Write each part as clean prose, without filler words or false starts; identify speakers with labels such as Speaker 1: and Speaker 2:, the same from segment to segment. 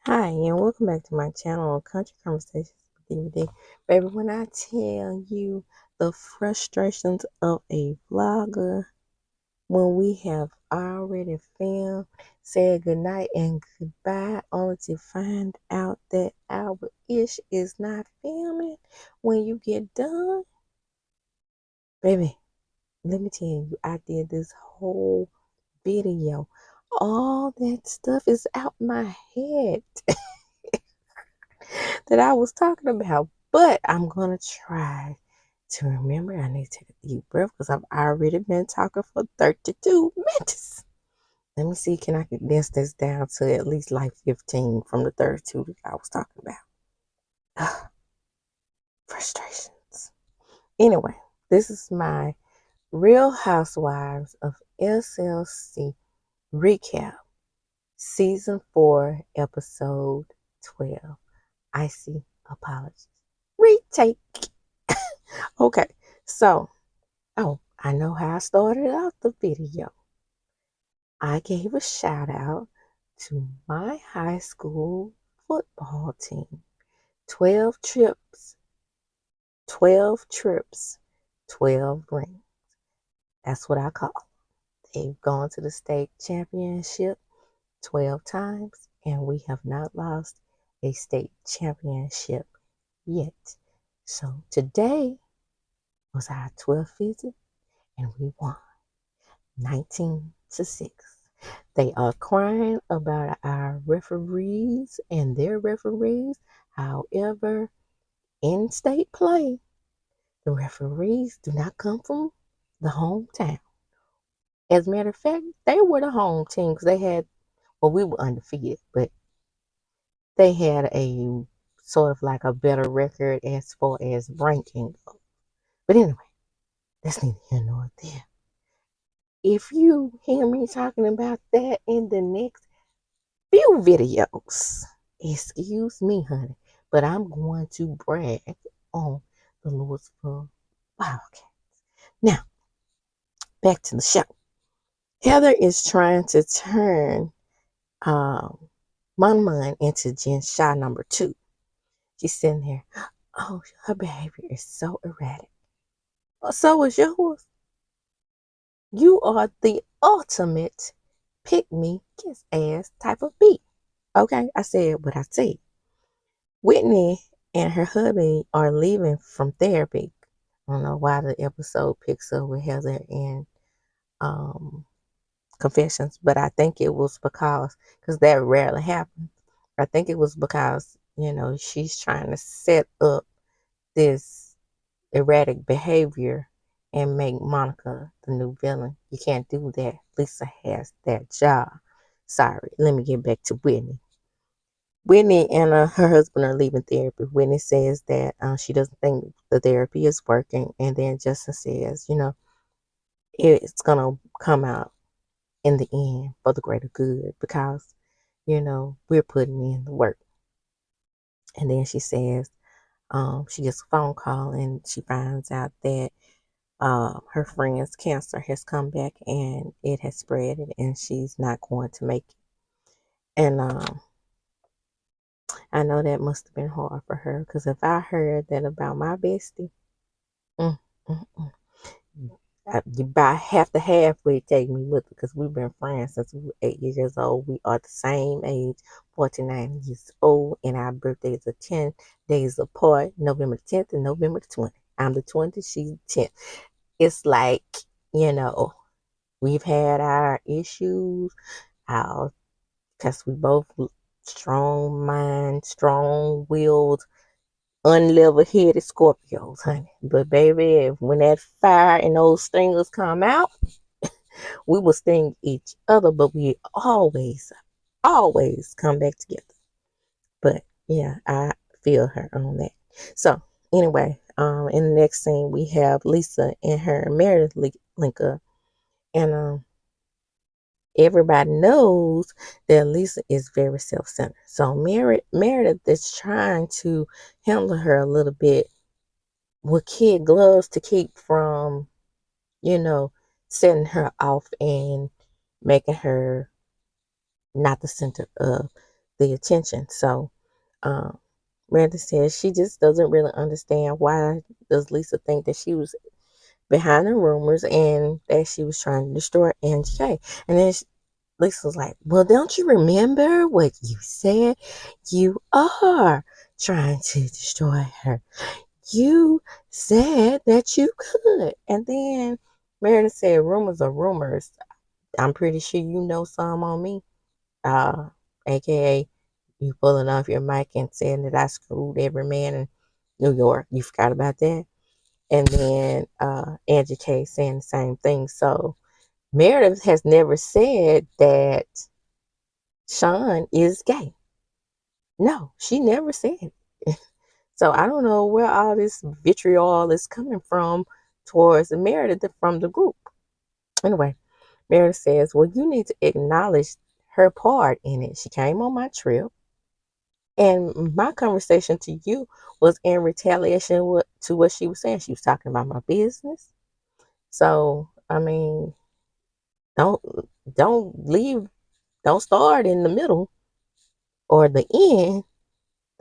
Speaker 1: Hi, and welcome back to my channel, Country Conversations with DVD. Baby, when I tell you the frustrations of a vlogger when we have already filmed, said goodnight and goodbye, only to find out that our ish is not filming when you get done. Baby, let me tell you, I did this whole video. All that stuff is out my head. That I was talking about. But I'm going to try to remember. I need to take a deep breath because I've already been talking for 32 minutes. Let me see, can I condense this down to at least like 15 from the 32 that I was talking about? Frustrations. Anyway, this is my Real Housewives of SLC recap. Season 4, episode 12. Icy Apologies. Retake. Okay, so, I know how I started out the video. I gave a shout out to my high school football team. 12 trips, 12 trips, 12 rings. That's what I call it. They've gone to the state championship 12 times, and we have not lost a state championship yet. So today was our 12th visit, and we won 19-6. They are crying about our referees and their referees. However, in state play, the referees do not come from the hometown. As a matter of fact, they were the home team because we were undefeated, but they had a sort of like a better record as far as ranking goes. But anyway, that's neither here nor there. If you hear me talking about that in the next few videos, excuse me, honey, but I'm going to brag on the Louisville Wildcats. Now, back to the show. Heather is trying to turn Mun Mun into Jen Shah number 2. She's sitting there. Oh, her behavior is so erratic. So is yours. You are the ultimate pick me, kiss ass type of beat. Okay, I said what I said. Whitney and her hubby are leaving from therapy. I don't know why the episode picks up with Heather and Confessions, but I think it was because that rarely happens. I think it was because, she's trying to set up this erratic behavior and make Monica the new villain. You can't do that. Lisa has that job. Sorry, let me get back to Whitney. Whitney and her husband are leaving therapy. Whitney says that she doesn't think the therapy is working. And then Justin says, it's going to come out in the end for the greater good because, we're putting in the work. And then she says, she gets a phone call and she finds out that her friend's cancer has come back and it has spread and she's not going to make it. And I know that must have been hard for her because if I heard that about my bestie, mm, mm, mm, you about have to halfway take me with her because we've been friends since we were 8 years old. We are the same age, 49 years old, and our birthdays are 10 days apart, November 10th and November 20th. I'm the 20th, she's the 10th. It's like, we've had our issues, because we both strong mind, strong willed, unlevel-headed Scorpios, honey. But baby, when that fire and those stingers come out, we will sting each other, but we always come back together. But yeah, I feel her on that. So anyway, in the next scene we have Lisa and her Meredith link up, and everybody knows that Lisa is very self-centered. So Meredith is trying to handle her a little bit with kid gloves to keep from, setting her off and making her not the center of the attention. So um, Meredith says she just doesn't really understand why does Lisa think that she was behind the rumors and that she was trying to destroy Angie K. And then Lisa was like, well, don't you remember what you said? You are trying to destroy her. You said that you could. And then Meredith said, rumors are rumors. I'm pretty sure you know some on me. Uh, AKA you pulling off your mic and saying that I screwed every man in New York. You forgot about that. And then Angie K saying the same thing. So Meredith has never said that Sean is gay. No, she never said it. So I don't know where all this vitriol is coming from towards Meredith from the group. Anyway, Meredith says, well, you need to acknowledge her part in it. She came on my trip. And my conversation to you was in retaliation to what she was saying. She was talking about my business. So, I mean, don't don't leave, don't start in the middle or the end.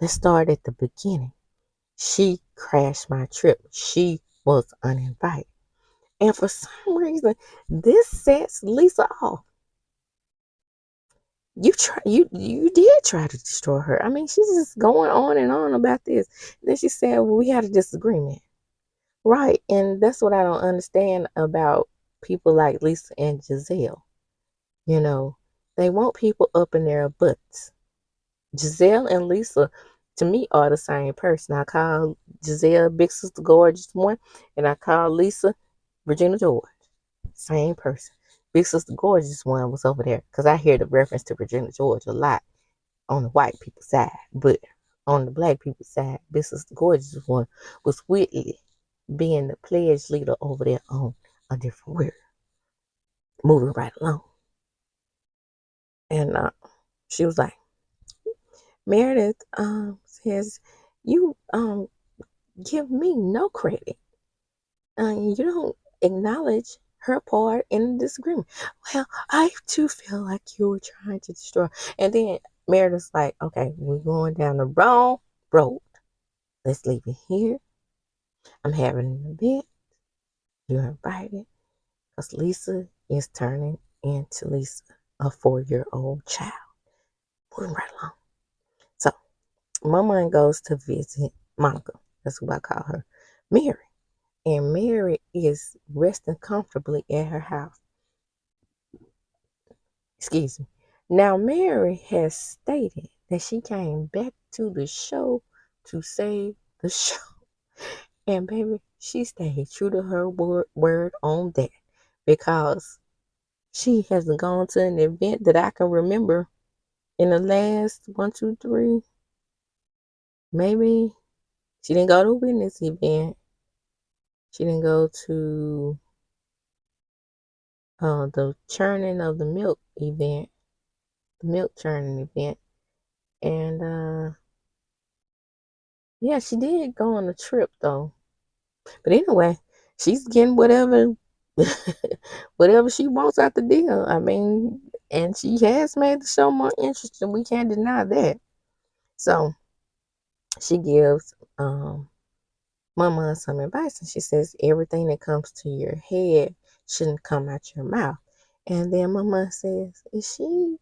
Speaker 1: Let's start at the beginning. She crashed my trip. She was uninvited. And for some reason, this sets Lisa off. You did try to destroy her. I mean, she's just going on and on about this. And then she said, well, we had a disagreement. Right. And that's what I don't understand about people like Lisa and Giselle. You know, they want people up in their butts. Giselle and Lisa, to me, are the same person. I call Giselle Big Sister Gorgeous One, and I call Lisa Regina George. Same person. Big Sister Gorgeous One was over there because I hear the reference to Regina George a lot on the white people's side. But on the black people's side, Big Sister Gorgeous One was Whitney being the pledge leader over there on a different word. Moving right along. And she was like, Meredith says, you give me no credit. You don't acknowledge her part in the disagreement. Well, I too feel like you were trying to destroy. And then Meredith's like, okay, we're going down the wrong road. Let's leave it here. I'm having an event. You're invited. Because Lisa is turning into Lisa, a 4-year-old child. Moving right along. So, Mama goes to visit Monica. That's who I call her. Mary. And Mary is resting comfortably at her house. Excuse me. Now, Mary has stated that she came back to the show to save the show. And baby, she stayed true to her word on that. Because she hasn't gone to an event that I can remember in the last 1, 2, 3. Maybe she didn't go to a witness event. She didn't go to the churning of the milk event, the milk churning event. And yeah, she did go on a trip though. But anyway, she's getting whatever whatever she wants out the deal. I mean, and she has made the show more interesting. We can't deny that. So she gives Mama some advice, and she says everything that comes to your head shouldn't come out your mouth. And then Mama says, is she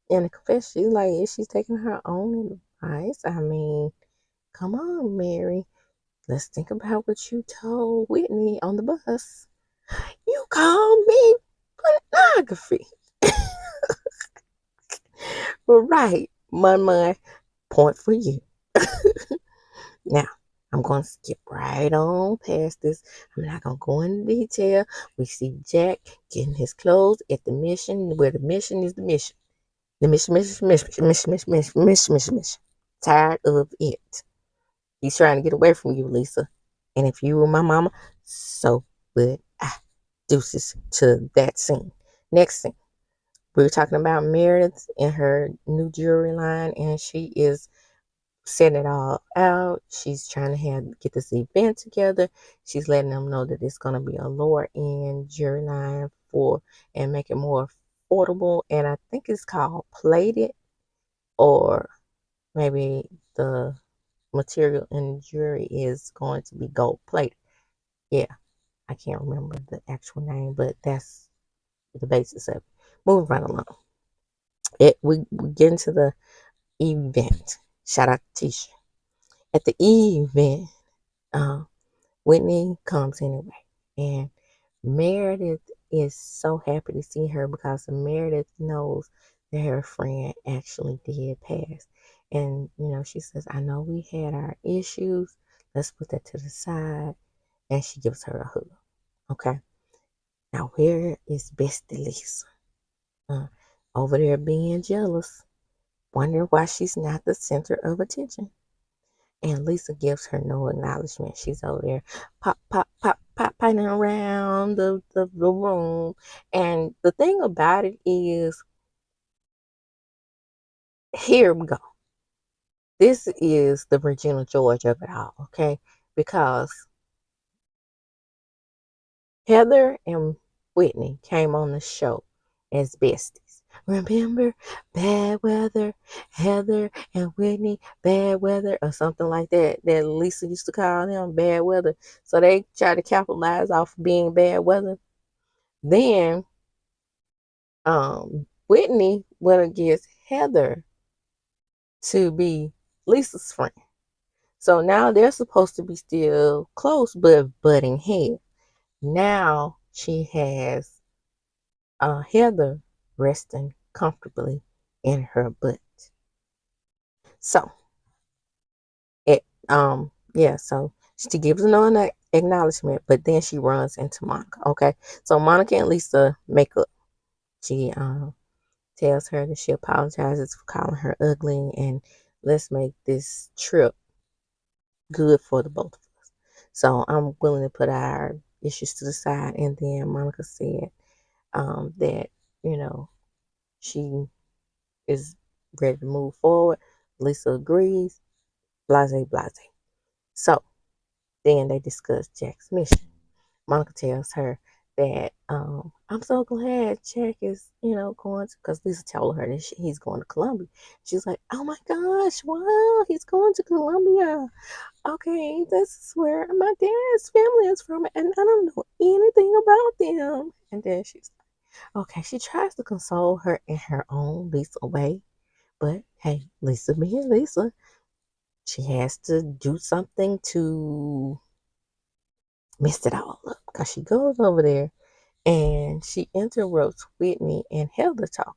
Speaker 1: in a confession? She's like, is she taking her own advice? I mean, come on, Mary. Let's think about what you told Whitney on the bus. You called me pornography. Well, right, Mama, point for you. Now, I'm going to skip right on past this. I'm not going to go into detail. We see Jack getting his clothes at the mission, where the mission is the mission. The mission. Tired of it. He's trying to get away from you, Lisa. And if you were my mama, so would I. Deuces to that scene. Next scene. We were talking about Meredith and her new jewelry line, and she is setting it all out. She's trying to get this event together. She's letting them know that it's going to be a lower end jewelry line and make it more affordable. And I think it's called Plated. or maybe the material in the jewelry is going to be gold plated. Yeah, I can't remember the actual name, but that's the basis of it. Moving right along. We get into the event. Shout out to Tisha. At the event, uh, Whitney comes anyway, and Meredith is so happy to see her because Meredith knows that her friend actually did pass. And, she says, I know we had our issues. Let's put that to the side. And she gives her a hug. Okay. Now, where is Bestie Lisa? Over there being jealous, wondering why she's not the center of attention. And Lisa gives her no acknowledgement. She's over there pop, pop, pop, pop, pining around the room. And the thing about it is, here we go. This is the Regina George of it all, okay? Because Heather and Whitney came on the show as besties. Remember Bad Weather, Heather and Whitney, Bad Weather, or something like that, that Lisa used to call them Bad Weather. So they try to capitalize off being bad weather. Then Whitney went against Heather to be Lisa's friend. So now they're supposed to be still close, but butting heads. Now she has Heather resting comfortably in her butt. So so she gives no acknowledgement, but then she runs into Monica. Okay, so Monica and Lisa make up. She tells her that she apologizes for calling her ugly, and let's make this trip good for the both of us. So I'm willing to put our issues to the side. And then Monica said that she is ready to move forward. Lisa agrees. Blase, blase. So then they discuss Jack's mission. Monica tells her that I'm so glad Jack is, going to, because Lisa told her that he's going to Columbia. She's like, oh my gosh, wow, he's going to Columbia. Okay, this is where my dad's family is from, and I don't know anything about them. And then she's like, okay, she tries to console her in her own Lisa way. But hey, Lisa being Lisa, she has to do something to mess it all up, because she goes over there and she interrupts Whitney and Heather talking.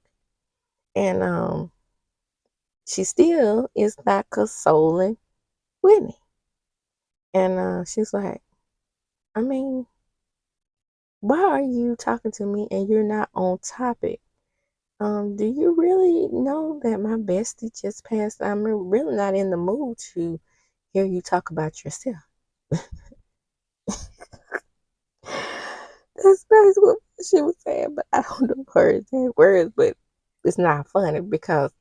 Speaker 1: And she still is not consoling Whitney. And she's like, I mean, why are you talking to me and you're not on topic? Do you really know that my bestie just passed? I'm really not in the mood to hear you talk about yourself. That's what she was saying, but I don't know her exact words, but it's not funny because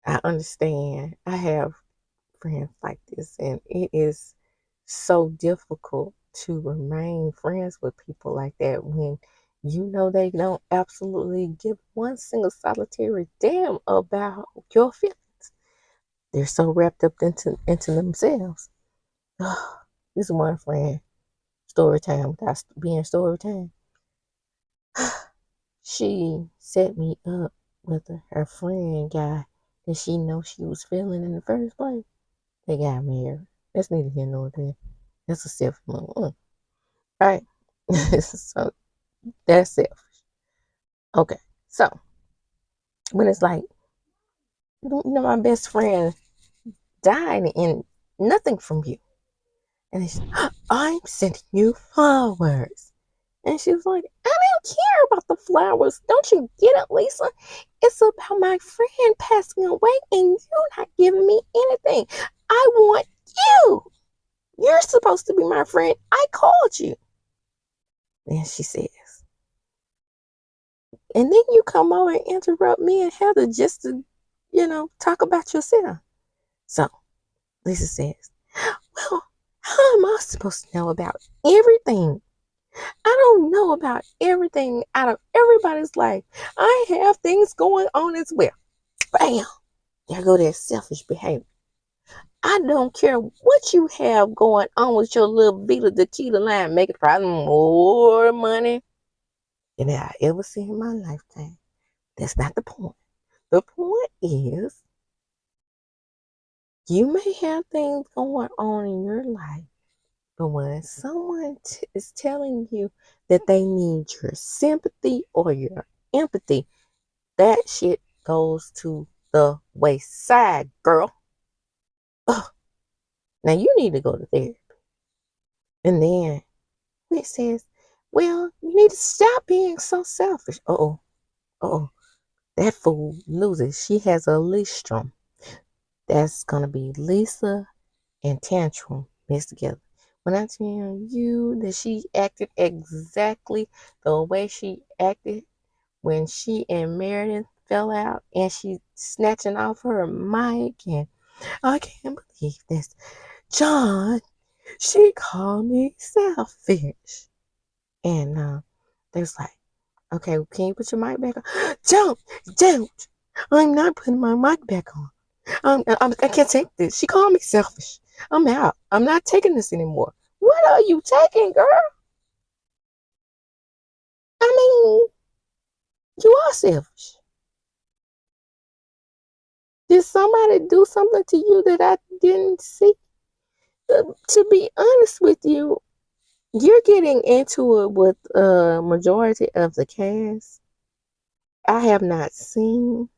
Speaker 1: I understand. I have friends like this, and it is so difficult to remain friends with people like that when you know they don't absolutely give one single solitary damn about your feelings. They're so wrapped up into themselves. This one friend, story time without being story time. She set me up with her friend guy that she know she was feeling in the first place. They got married. That's neither here nor there. That's a selfish move. Right? So that's selfish. Okay. So when it's like, my best friend died and nothing from you. And it's, I'm sending you flowers. And she was like, I don't care about the flowers. Don't you get it, Lisa? It's about my friend passing away and you not giving me anything. I want you. You're supposed to be my friend. I called you. And she says, and then you come over and interrupt me and Heather just to, talk about yourself. So Lisa says, well, how am I supposed to know about everything? I don't know about everything out of everybody's life. I have things going on as well. Bam. There go that selfish behavior. I don't care what you have going on with your little Vita tequila line, making probably more money than I ever seen in my lifetime. That's not the point. The point is, you may have things going on in your life, but when someone is telling you that they need your sympathy or your empathy, that shit goes to the wayside, girl. Ugh. Now you need to go to therapy. And then it says, well, you need to stop being so selfish. Uh-oh. Uh-oh. That fool loses. She has a listrum. That's going to be Lisa and Tantrum mixed together. When I tell you that she acted exactly the way she acted when she and Meredith fell out and she snatching off her mic and I can't believe this. John, she called me selfish. And they was like, okay, can you put your mic back on? Don't. I'm not putting my mic back on. I can't take this. She called me selfish. I'm out. I'm not taking this anymore. What are you taking, girl? I mean, you are selfish. Did somebody do something to you that I didn't see? To be honest with you, you're getting into it with a majority of the cast. I have not seen,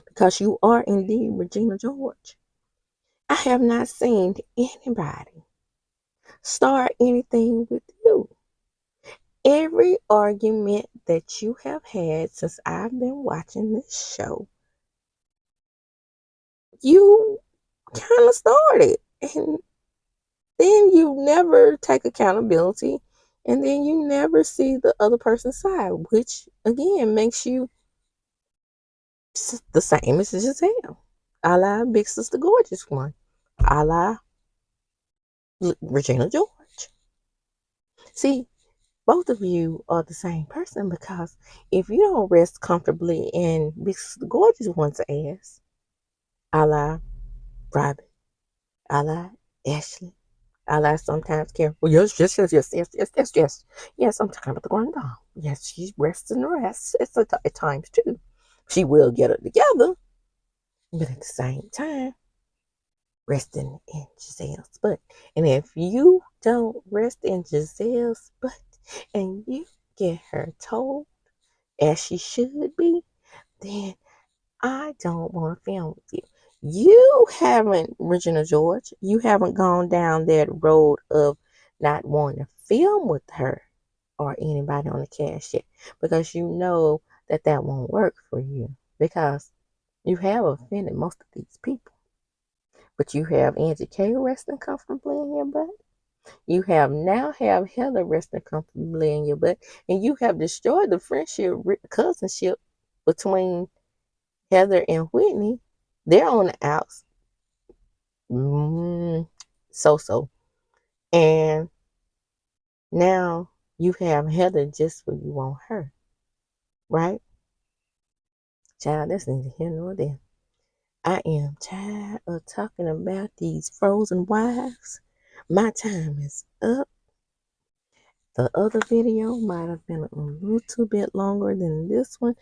Speaker 1: because you are indeed Regina George. I have not seen anybody start anything with you. Every argument that you have had since I've been watching this show, you kind of started. And then you never take accountability. And then you never see the other person's side, which again makes you the same as Giselle. A la Big Sister Gorgeous one. A la Regina George. See, both of you are the same person, because if you don't rest comfortably in Big Sister Gorgeous one's ass, a la Robin, a la Ashley, a la sometimes Karen. Well, yes. I'm talking about the grand dame. Yes, she's resting her ass at times too. She will get it together, but at the same time, resting in Giselle's butt. And if you don't rest in Giselle's butt and you get her told as she should be, then I don't want to film with you. You haven't, Regina George, you haven't gone down that road of not wanting to film with her or anybody on the cast yet, because you know that that won't work for you, because you have offended most of these people. But you have Angie K resting comfortably in your butt. You have Heather resting comfortably in your butt, and you have destroyed the friendship, cousinship between Heather and Whitney. They're on the outs. So. And now you have Heather just when you want her, right? Child, that's neither here nor there. I am tired of talking about these frozen wives. My time is up. The other video might have been a little bit longer than this one.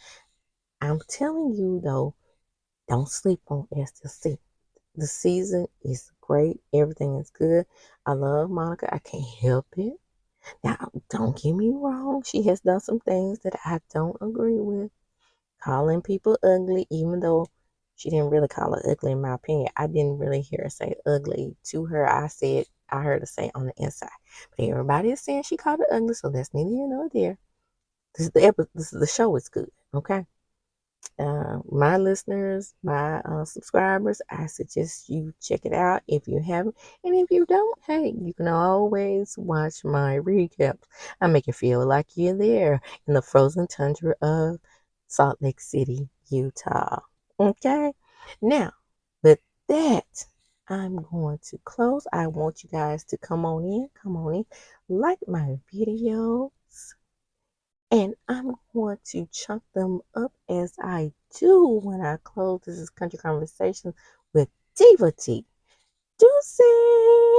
Speaker 1: I'm telling you though, don't sleep on SLC. The season is great. Everything is good. I love Monica. I can't help it. Now, don't get me wrong. She has done some things that I don't agree with. Calling people ugly, even though she didn't really call her ugly in my opinion. I didn't really hear her say ugly to her. I heard her say on the inside. But everybody is saying she called her ugly, so that's neither here nor there. The show is good, okay? My listeners, my subscribers, I suggest you check it out if you haven't. And if you don't, hey, you can always watch my recaps. I make you feel like you're there in the frozen tundra of Salt Lake City, Utah. Okay? Now, with that, I'm going to close. I want you guys to come on in, like my videos, And I'm going to chunk them up as I do when I close this country conversation with Diva T. Deuces.